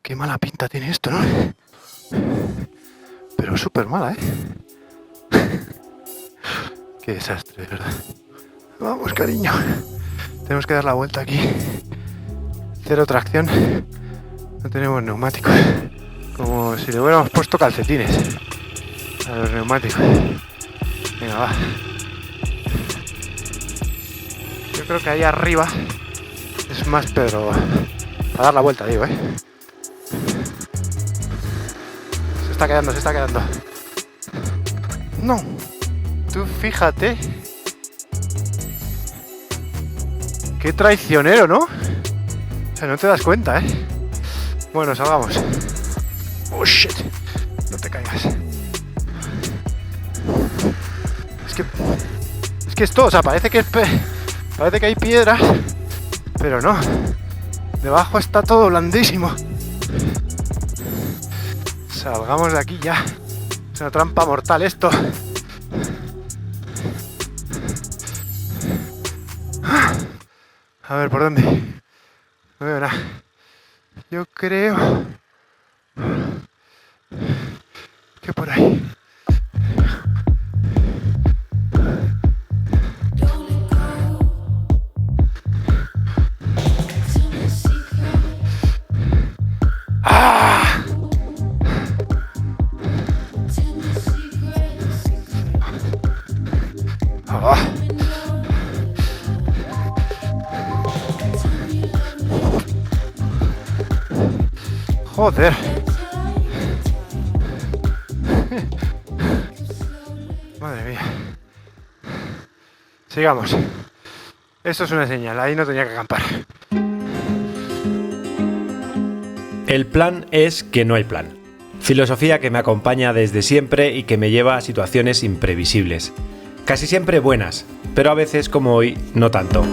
Qué mala pinta tiene esto, ¿no? Pero súper mala, ¿eh? Qué desastre, de verdad. Vamos, cariño. Tenemos que dar la vuelta aquí. Cero tracción. No tenemos neumáticos. Como si le hubiéramos puesto calcetines a los neumáticos. Venga, va. Yo creo que ahí arriba es más, pero para dar la vuelta, digo, ¿eh? Se está quedando. No. Tú fíjate. Qué traicionero, ¿no? O sea, no te das cuenta, ¿eh? Bueno, salgamos. Oh, shit. No te caigas. Es que esto, o sea, parece que hay piedras, pero no. Debajo está todo blandísimo. Salgamos de aquí ya. Es una trampa mortal esto. A ver, ¿por dónde? No veo nada. Yo creo que por ahí. ¡Ah! ¡Ah! Joder. Madre mía. Sigamos. Esto es una señal, ahí no tenía que acampar. El plan es que no hay plan. Filosofía que me acompaña desde siempre y que me lleva a situaciones imprevisibles. Casi siempre buenas, pero a veces, como hoy, no tanto.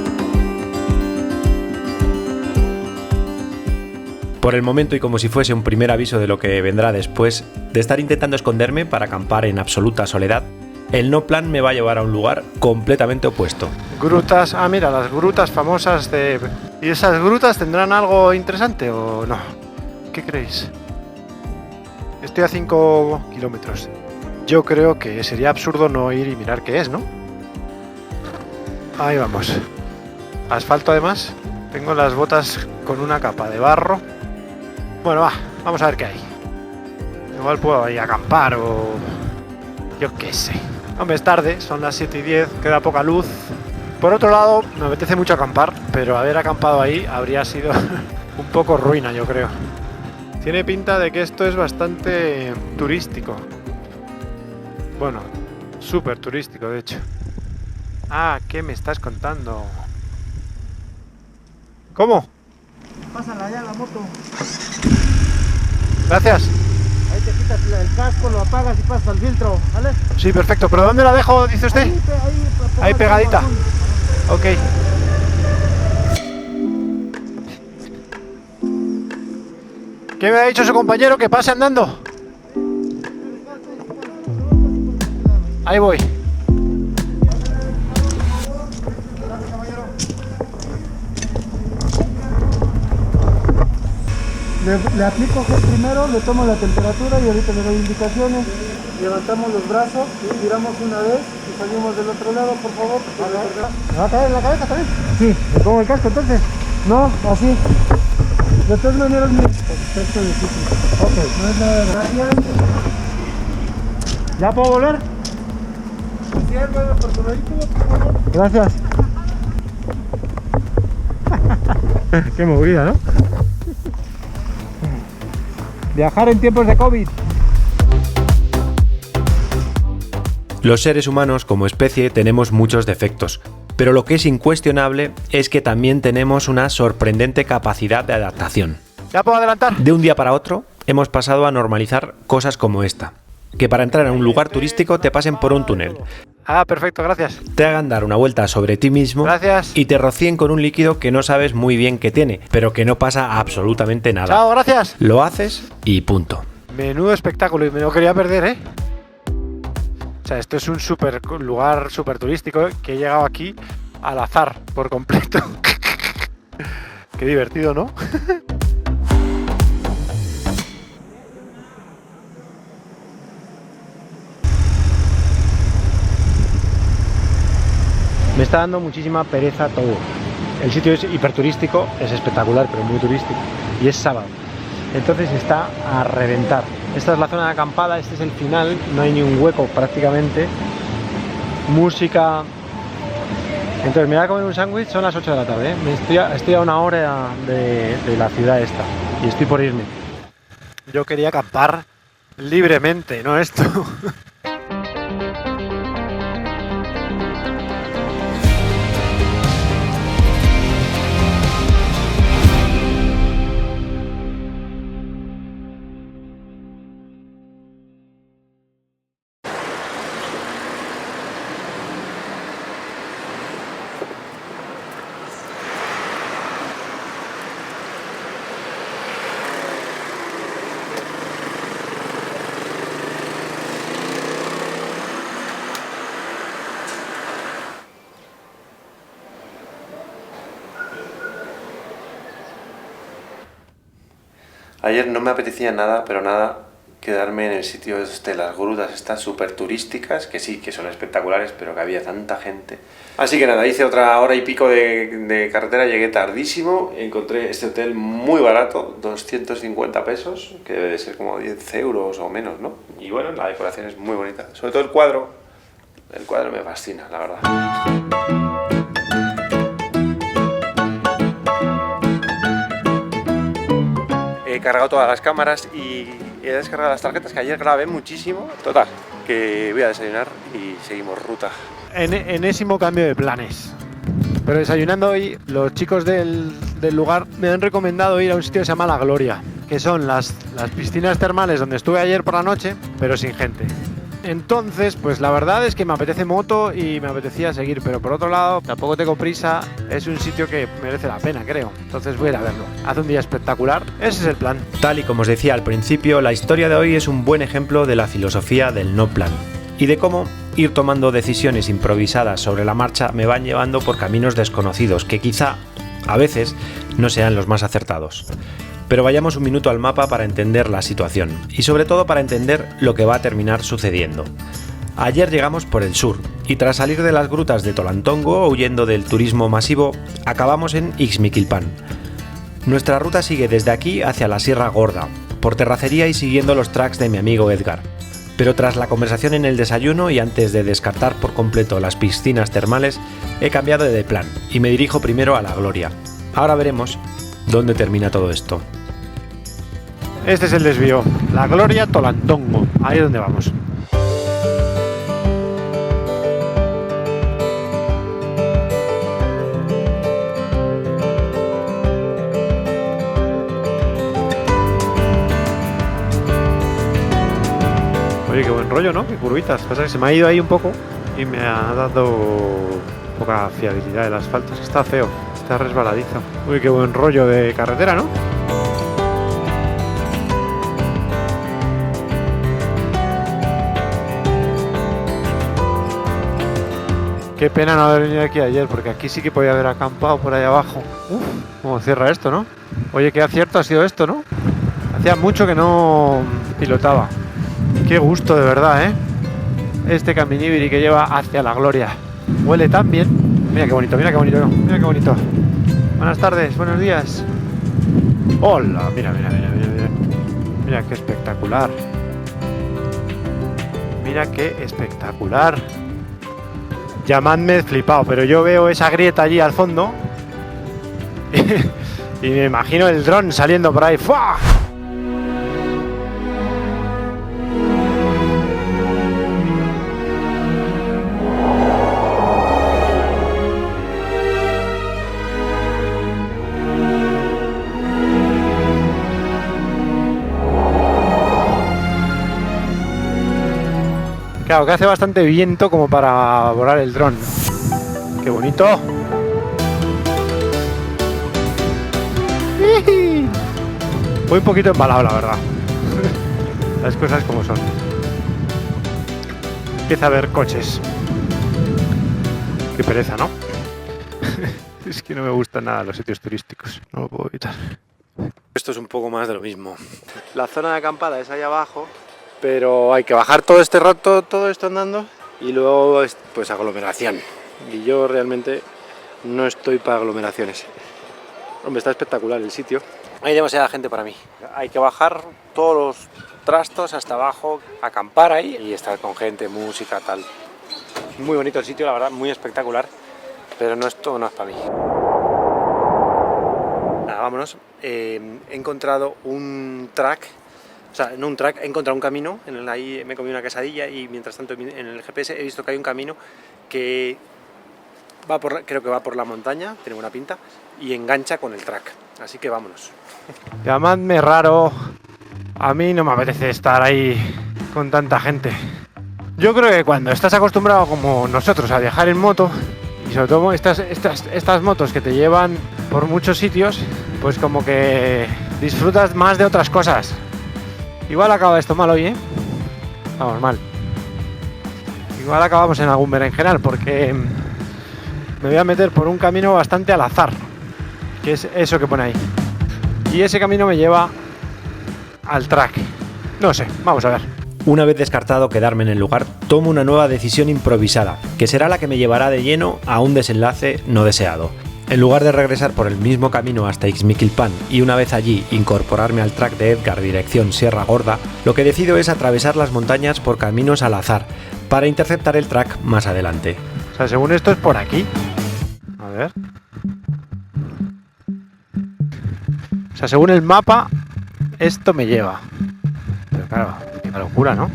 Por el momento, y como si fuese un primer aviso de lo que vendrá después, de estar intentando esconderme para acampar en absoluta soledad, el no plan me va a llevar a un lugar completamente opuesto. Grutas, mira, las grutas famosas de... ¿Y esas grutas tendrán algo interesante o no? ¿Qué creéis? Estoy a 5 kilómetros. Yo creo que sería absurdo no ir y mirar qué es, ¿no? Ahí vamos. Asfalto además. Tengo las botas con una capa de barro. Bueno, vamos a ver qué hay. Igual puedo ir a acampar o... yo qué sé. Hombre, es tarde, son las 7:10, queda poca luz. Por otro lado, me apetece mucho acampar, pero haber acampado ahí habría sido un poco ruina, yo creo. Tiene pinta de que esto es bastante turístico. Bueno, súper turístico, de hecho. ¿Qué me estás contando? ¿Cómo? Pásala allá la moto. Gracias. Ahí te quitas el casco, lo apagas y pasas al filtro, ¿vale? Sí, perfecto. ¿Pero dónde la dejo, dice usted? Ahí pegadita. Ok. ¿Qué me ha dicho su compañero? Que pase andando. Ahí voy. Le aplico gel primero, le tomo la temperatura y ahorita le doy indicaciones. Levantamos los brazos, giramos una vez y salimos del otro lado, por favor. ¿Me va a caer en la cabeza también? Sí, ¿le pongo el casco entonces? No, así. De todas maneras, esto es difícil. Ok, no es nada. Gracias. ¿Ya puedo volver? Sí, hermano, por tu vehículo, por favor. Gracias. Qué movida, ¿no? Viajar en tiempos de COVID. Los seres humanos como especie tenemos muchos defectos, pero lo que es incuestionable es que también tenemos una sorprendente capacidad de adaptación. ¿Ya puedo adelantar? De un día para otro hemos pasado a normalizar cosas como esta, que para entrar a un lugar turístico te pasen por un túnel, Perfecto, gracias. te hagan dar una vuelta sobre ti mismo Gracias. y te rocíen con un líquido que no sabes muy bien qué tiene, pero que no pasa absolutamente nada. Chao, gracias. Lo haces y punto. Menudo espectáculo y me lo quería perder, ¿eh? O sea, esto es un lugar súper turístico que he llegado aquí al azar, por completo. Qué divertido, ¿no? está dando muchísima pereza todo. El sitio es hiperturístico, es espectacular, pero muy turístico. Y es sábado. Entonces está a reventar. Esta es la zona de acampada, este es el final, no hay ni un hueco prácticamente. Música. Entonces me voy a comer un sándwich, son las 8 de la tarde, ¿eh? Estoy a una hora de la ciudad esta y estoy por irme. Yo quería acampar libremente, no esto. Ayer no me apetecía nada, pero nada, quedarme en el sitio de las grutas estas súper turísticas, que sí, que son espectaculares, pero que había tanta gente. Así que nada, hice otra hora y pico de carretera, llegué tardísimo, encontré este hotel muy barato, 250 pesos, que debe de ser como 10 euros o menos, ¿no? Y bueno, la decoración es muy bonita, sobre todo el cuadro me fascina, la verdad. He cargado todas las cámaras y he descargado las tarjetas, que ayer grabé muchísimo. Total, que voy a desayunar y seguimos ruta. Enésimo cambio de planes. Pero desayunando hoy, los chicos del lugar me han recomendado ir a un sitio que se llama La Gloria, que son las piscinas termales donde estuve ayer por la noche, pero sin gente. Entonces, pues la verdad es que me apetece moto y me apetecía seguir, pero por otro lado, tampoco tengo prisa, es un sitio que merece la pena, creo. Entonces voy a ir a verlo. Hace un día espectacular, ese es el plan. Tal y como os decía al principio, la historia de hoy es un buen ejemplo de la filosofía del no plan y de cómo ir tomando decisiones improvisadas sobre la marcha me van llevando por caminos desconocidos que quizá, a veces, no sean los más acertados. Pero vayamos un minuto al mapa para entender la situación y sobre todo para entender lo que va a terminar sucediendo. Ayer llegamos por el sur y tras salir de las grutas de Tolantongo huyendo del turismo masivo, acabamos en Ixmiquilpan. Nuestra ruta sigue desde aquí hacia la Sierra Gorda, por terracería y siguiendo los tracks de mi amigo Edgar. Pero tras la conversación en el desayuno y antes de descartar por completo las piscinas termales, he cambiado de plan y me dirijo primero a La Gloria. Ahora veremos dónde termina todo esto. Este es el desvío, La Gloria Tolantongo, ahí es donde vamos. Oye, qué buen rollo, ¿no? Qué curvitas. Pasa que se me ha ido ahí un poco y me ha dado poca fiabilidad el asfalto. Es que está feo, está resbaladizo. Uy, qué buen rollo de carretera, ¿no? Qué pena no haber venido aquí ayer, porque aquí sí que podía haber acampado por ahí abajo. Uf, cómo cierra esto, ¿no? Oye, qué acierto ha sido esto, ¿no? Hacía mucho que no pilotaba. Qué gusto, de verdad, ¿eh? Este caminibiri que lleva hacia La Gloria. Huele tan bien. Mira qué bonito, mira qué bonito, mira qué bonito. Buenas tardes, buenos días. Hola, mira, mira, mira, mira, mira. Mira qué espectacular. Mira qué espectacular. Llamadme flipado, pero yo veo esa grieta allí al fondo y me imagino el dron saliendo por ahí. ¡Fua! Claro, que hace bastante viento como para volar el dron. ¡Qué bonito! Voy un poquito embalado, la verdad. Las cosas como son. Empieza a haber coches. Qué pereza, ¿no? Es que no me gustan nada los sitios turísticos. No lo puedo evitar. Esto es un poco más de lo mismo. La zona de acampada es ahí abajo, pero hay que bajar todo este rato, todo esto andando, y luego pues aglomeración. y yo realmente no estoy para aglomeraciones. Hombre, está espectacular el sitio. Hay demasiada gente para mí. Hay que bajar todos los trastos hasta abajo, acampar ahí y estar con gente, música, tal. Muy bonito el sitio, la verdad, muy espectacular, pero esto no es para mí. Nada, vámonos. He encontrado un track, o sea, no un track, he encontrado un camino, ahí me comí una quesadilla y mientras tanto en el GPS he visto que hay un camino que creo que va por la montaña, tiene buena pinta, y engancha con el track, así que vámonos. Llamadme raro, a mí no me apetece estar ahí con tanta gente. Yo creo que cuando estás acostumbrado como nosotros a viajar en moto, y sobre todo estas motos que te llevan por muchos sitios, pues como que disfrutas más de otras cosas. Igual acaba esto mal hoy, ¿eh? Vamos, mal. Igual acabamos en algún berenjenal porque me voy a meter por un camino bastante al azar, que es eso que pone ahí. Y ese camino me lleva al track. No sé, vamos a ver. Una vez descartado quedarme en el lugar, tomo una nueva decisión improvisada, que será la que me llevará de lleno a un desenlace no deseado. En lugar de regresar por el mismo camino hasta Ixmiquilpan y una vez allí incorporarme al track de Edgar dirección Sierra Gorda, lo que decido es atravesar las montañas por caminos al azar, para interceptar el track más adelante. O sea, según esto es por aquí. A ver. O sea, según el mapa, esto me lleva. Pero claro, qué locura, ¿no?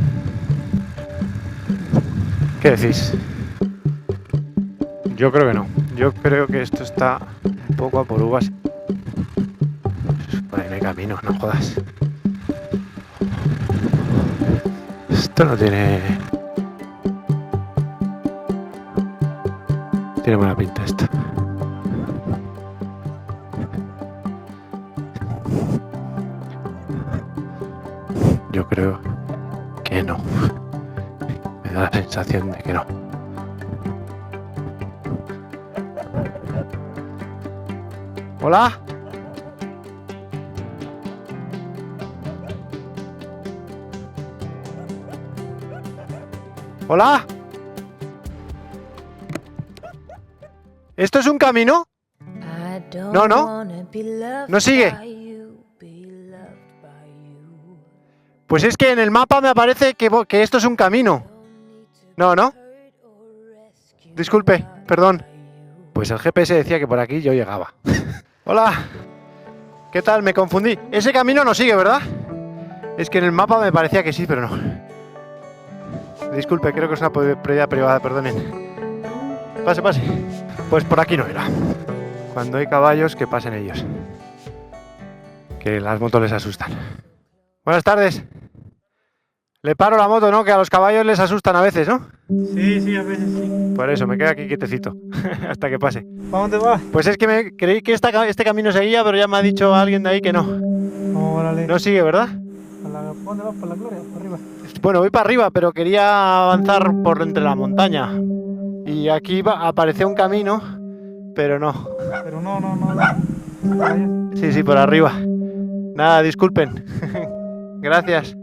¿Qué decís? Yo creo que no. Yo creo que esto está un poco a por uvas. Por ahí no hay camino, no jodas. Esto no tiene... Tiene buena pinta esto. Yo creo que no. Me da la sensación de que no. ¿Hola? ¿Hola? ¿Esto es un camino? No, no. No sigue. Pues es que en el mapa me aparece que esto es un camino. No, no. Disculpe, perdón. Pues el GPS decía que por aquí yo llegaba. Hola. ¿Qué tal? Me confundí. Ese camino no sigue, ¿verdad? Es que en el mapa me parecía que sí, pero no. Disculpe, creo que es una propiedad privada, perdonen. Pase, pase. Pues por aquí no era. Cuando hay caballos, que pasen ellos. Que las motos les asustan. Buenas tardes. Le paro la moto, ¿no? Que a los caballos les asustan a veces, ¿no? Sí, a veces sí. Por eso, me quedo aquí quietecito. Hasta que pase. ¿Para dónde vas? Pues es que creí que este camino seguía, pero ya me ha dicho alguien de ahí que no. Órale. No sigue, ¿verdad? ¿Dónde vas? ¿Por la Gloria? ¿Por arriba? Bueno, voy para arriba, pero quería avanzar por entre la montaña. Y aquí apareció un camino, pero no. Pero no. Sí, por arriba. Nada, disculpen. Gracias.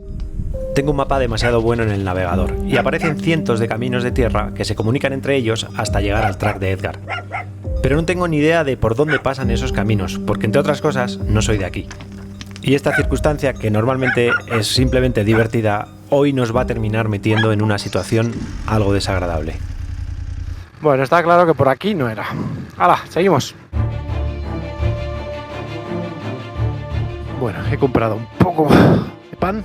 Tengo un mapa demasiado bueno en el navegador y aparecen cientos de caminos de tierra que se comunican entre ellos hasta llegar al track de Edgar. Pero no tengo ni idea de por dónde pasan esos caminos, porque entre otras cosas no soy de aquí. Y esta circunstancia, que normalmente es simplemente divertida, hoy nos va a terminar metiendo en una situación algo desagradable. Bueno, está claro que por aquí no era. ¡Hala! Seguimos. Bueno, he comprado un poco de pan,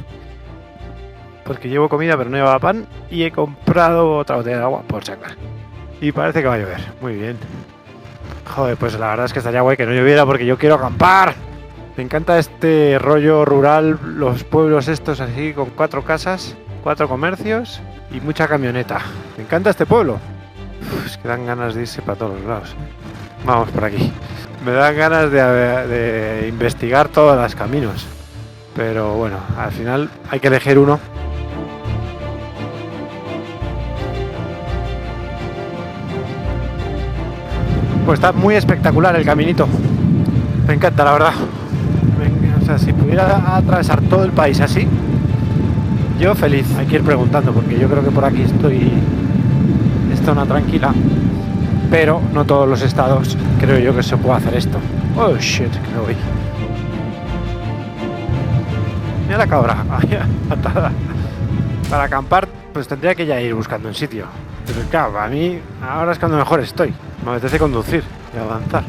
porque llevo comida pero no llevaba pan, y he comprado otra botella de agua por sacar. Y parece que va a llover. Muy bien. Joder, pues la verdad es que estaría guay que no lloviera porque yo quiero acampar. Me encanta este rollo rural, los pueblos estos así con 4 casas, 4 comercios y mucha camioneta. Me encanta este pueblo. Es que dan ganas de irse para todos los lados. Vamos por aquí. Me dan ganas de investigar todos los caminos. Pero bueno, al final hay que elegir uno. Pues está muy espectacular el caminito. Me encanta, la verdad. O sea, si pudiera atravesar todo el país así, yo feliz. Hay que ir preguntando porque yo creo que por aquí estoy... Está una tranquila. pero no todos los estados creo yo que se puede hacer esto. Oh shit, que me voy. Mira la cabra, vaya patada. Para acampar, pues tendría que ya ir buscando un sitio. Pero claro, a mí ahora es cuando mejor estoy. Me apetece conducir y avanzar.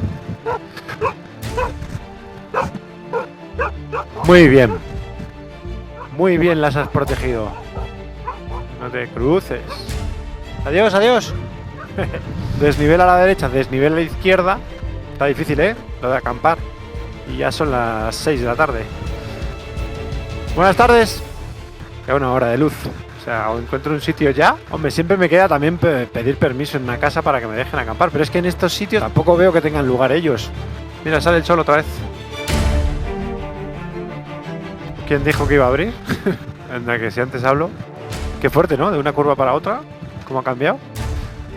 Muy bien. Muy bien las has protegido. No te cruces. Adiós, adiós. Desnivel a la derecha, desnivel a la izquierda. Está difícil, ¿eh? Lo de acampar. Y ya son las 6 de la tarde. Buenas tardes. Ya una hora de luz. O sea, o encuentro un sitio ya. Hombre, siempre me queda también pedir permiso en una casa para que me dejen acampar. Pero es que en estos sitios tampoco veo que tengan lugar ellos. Mira, sale el sol otra vez. ¿Quién dijo que iba a abrir? Anda, que si antes hablo. Qué fuerte, ¿no? De una curva para otra. ¿Cómo ha cambiado?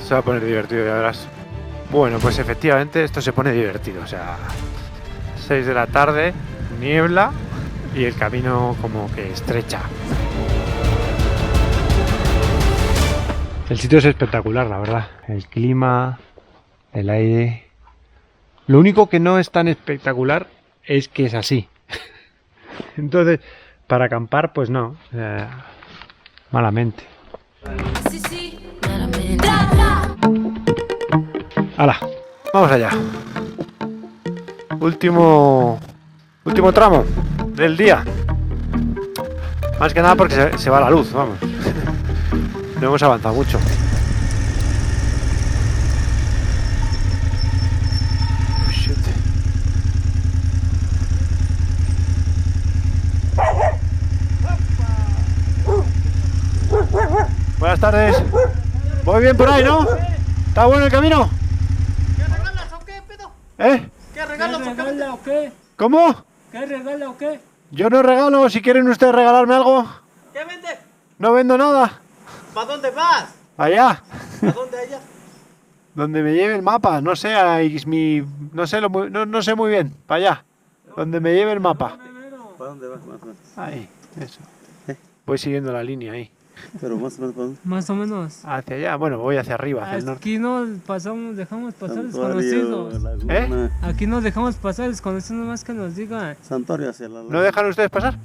Se va a poner divertido, ya verás. Bueno, pues efectivamente esto se pone divertido. O sea, 6 de la tarde, niebla y el camino como que estrecha. El sitio es espectacular, la verdad. El clima, el aire. Lo único que no es tan espectacular es que es así. Entonces, para acampar, pues no. Malamente. ¡Hala! Vamos allá. Último tramo del día. Más que nada porque se va la luz, vamos. No hemos avanzado mucho. Oh, shit. Buenas tardes. Voy bien por ahí, ¿no? ¿Está bueno el camino? ¿Qué regalas o qué, pedo? ¿Eh? ¿Qué regalas o qué? ¿Cómo? ¿Qué regala o qué? Yo no regalo. Si quieren ustedes regalarme algo. ¿Qué vende? No vendo nada. ¿Para dónde vas? Allá. ¿A dónde allá? Donde me lleve el mapa. No sé, a Ixmi... No sé, no sé muy bien. Para allá. Donde me lleve el mapa. ¿Para dónde vas más o menos? Ahí, eso. Voy siguiendo la línea ahí. Pero más o menos, ¿para dónde? Más o menos. Hacia allá. Bueno, voy hacia arriba, hacia el norte. Aquí nos pasamos, dejamos pasar Santuario, desconocidos. Laguna. Aquí nos dejamos pasar desconocidos, nomás que nos digan. Santuario hacia la ¿No dejan ustedes pasar?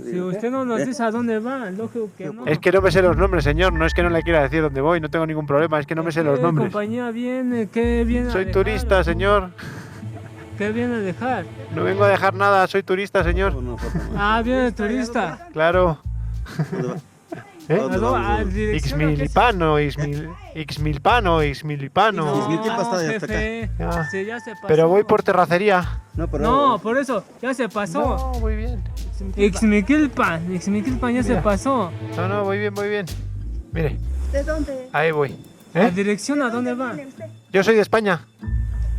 Si usted no nos dice a dónde va, lógico que no. Es que no me sé los nombres, señor. No es que no le quiera decir dónde voy. No tengo ningún problema. Es que no me sé los ¿Qué nombres. compañía viene? ¿Qué viene a Soy dejar? turista, señor. ¿Qué viene a dejar? No vengo a dejar nada. Soy turista, señor. Una foto más. Ah, viene de turista. Claro. ¿Dónde vas? ¿Eh? ¿Dónde ¿A vamos? dirección o qué? Ixmilipano, Ixmilipano. No, Ixmiquilpa está allá hasta acá. jefe. Ya. Sí, ya se pasó. Pero voy por terracería. No, pero... No, por eso, ya se pasó. No, muy bien. Ixmiquilpan ya se Mira. pasó. No, voy bien. Mire, ¿De dónde? ahí voy. ¿La ¿Eh? dirección a dónde va? viene usted? Yo soy de España.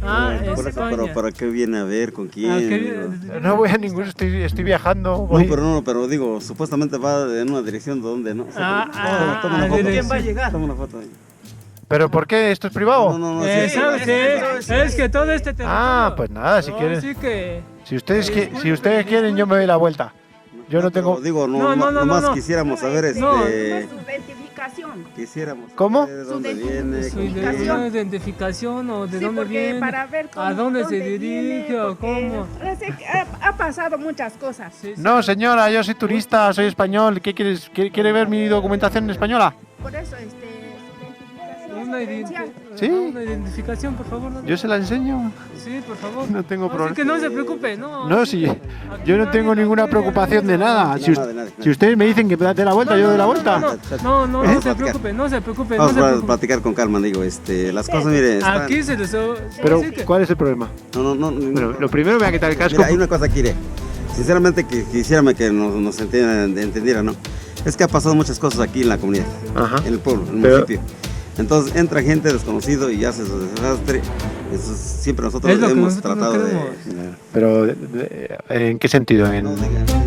Ah, Por eso, España. pero ¿para qué viene a ver? ¿Con quién? Ah, ¿qué Digo? viene? No voy a ningún, estoy viajando. Voy. Pero digo, supuestamente va en una dirección de dónde, ¿no? O sea, toma una foto. dirección. ¿Quién va a llegar? Toma una foto ahí. ¿Pero por qué? ¿Esto es privado? No, ¿Sabes qué? Es que todo este territorio. Ah, pues nada, si No, quieren. sí que... Si ustedes quieren, yo me doy la vuelta. Yo no tengo. pero digo, No, nomás no. quisiéramos saber, No. Su identificación. quisiéramos ¿Cómo? saber de dónde Su viene, Su con quién. identificación o de Sí, dónde porque viene, para ver cómo, a dónde se viene, dirige o porque cómo. parece que ha pasado muchas cosas. Sí, sí. No, señora, yo soy turista, soy español. ¿Qué quieres? ¿Quiere ver mi documentación española? Por eso, su identificación. Una, su credencial. ¿Sí? Una identificación, por favor. ¿no? Yo se la enseño. Sí, por favor. No tengo Así problema. que no se preocupe, no. No, sí. Yo no tengo ninguna preocupación de nada. Nada. Si ustedes me dicen que date la vuelta, yo doy la vuelta. No se preocupe, no se preocupe, no Vamos se a preocupe. platicar con calma, digo, las cosas, mire, están... Aquí se les... Pero, sí que- ¿cuál es el problema? No, Bueno, lo primero me voy a quitar el casco. Mira, hay una cosa que iré. Sinceramente quisiérame que nos entendiera, ¿no? Es que ha pasado muchas cosas aquí en la comunidad, Ajá. en el pueblo, en el Pero- municipio. Entonces entra gente desconocido y hace su desastre. Eso siempre nosotros Es lo que hemos nosotros no tratado de... queremos. Pero, ¿en qué sentido? No, diga.